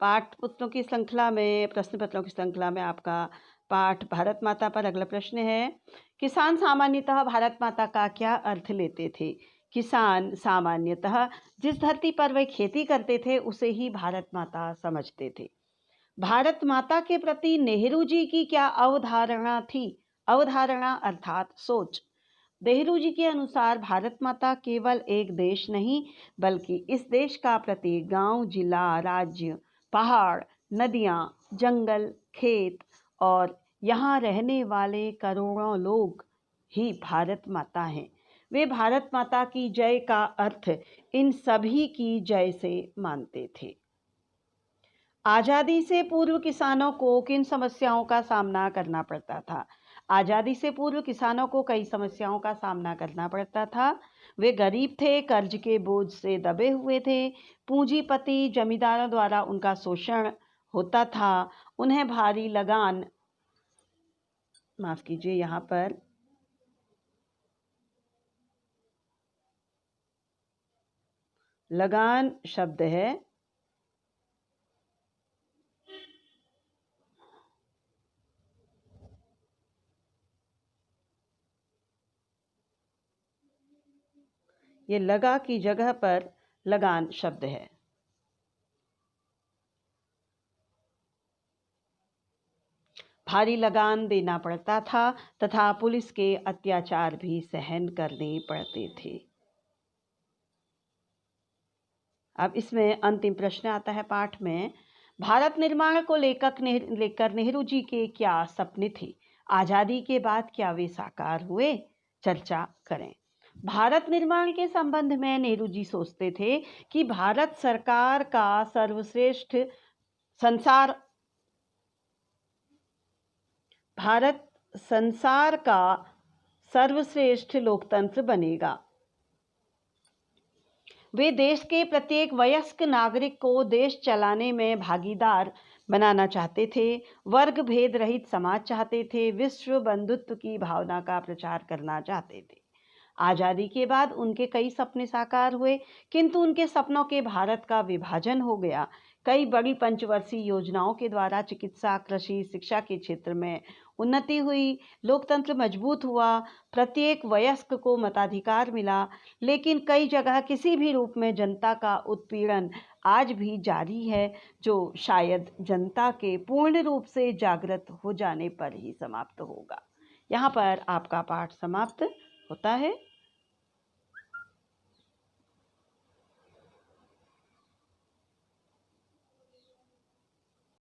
पाठ पुस्तकों की श्रृंखला में, प्रश्न पत्रों की श्रृंखला में आपका पाठ भारत माता पर अगला प्रश्न है। किसान सामान्यतः भारत माता का क्या अर्थ लेते थे? किसान सामान्यतः जिस धरती पर वे खेती करते थे उसे ही भारत माता समझते थे। भारत माता के प्रति नेहरू जी की क्या अवधारणा थी? अवधारणा अर्थात सोच। नेहरू जी के अनुसार भारत माता केवल एक देश नहीं बल्कि इस देश का प्रत्येक गांव, जिला, राज्य, पहाड़, नदियां, जंगल, खेत और यहाँ रहने वाले करोड़ों लोग ही भारत माता हैं। वे भारत माता की जय का अर्थ इन सभी की जय से मानते थे। आज़ादी से पूर्व किसानों को किन समस्याओं का सामना करना पड़ता था? आज़ादी से पूर्व किसानों को कई समस्याओं का सामना करना पड़ता था। वे गरीब थे, कर्ज के बोझ से दबे हुए थे, पूंजीपति जमींदारों द्वारा उनका शोषण होता था, उन्हें भारी लगान, माफ कीजिए यहाँ पर लगान शब्द है, ये लगा की जगह पर लगान शब्द है। भारी लगान देना पड़ता था तथा पुलिस के अत्याचार भी सहन करने पड़ते थे। अब इसमें अंतिम प्रश्न आता है पाठ में। भारत निर्माण को लेकर नेहरू जी के क्या सपने थे? आजादी के बाद क्या वे साकार हुए? चर्चा करें। भारत निर्माण के संबंध में नेहरू जी सोचते थे कि भारत सरकार का सर्वश्रेष्ठ भारत संसार का सर्वश्रेष्ठ लोकतंत्र बनेगा। वे देश के प्रत्येक वयस्क नागरिक को देश चलाने में भागीदार बनाना चाहते थे, वर्ग भेद रहित समाज चाहते थे, विश्व बंधुत्व की भावना का प्रचार करना चाहते थे। आज़ादी के बाद उनके कई सपने साकार हुए, किंतु उनके सपनों के भारत का विभाजन हो गया। कई बड़ी पंचवर्षीय योजनाओं के द्वारा चिकित्सा, कृषि, शिक्षा के क्षेत्र में उन्नति हुई, लोकतंत्र मजबूत हुआ, प्रत्येक वयस्क को मताधिकार मिला, लेकिन कई जगह किसी भी रूप में जनता का उत्पीड़न आज भी जारी है, जो शायद जनता के पूर्ण रूप से जागृत हो जाने पर ही समाप्त होगा। यहाँ पर आपका पाठ समाप्त होता है।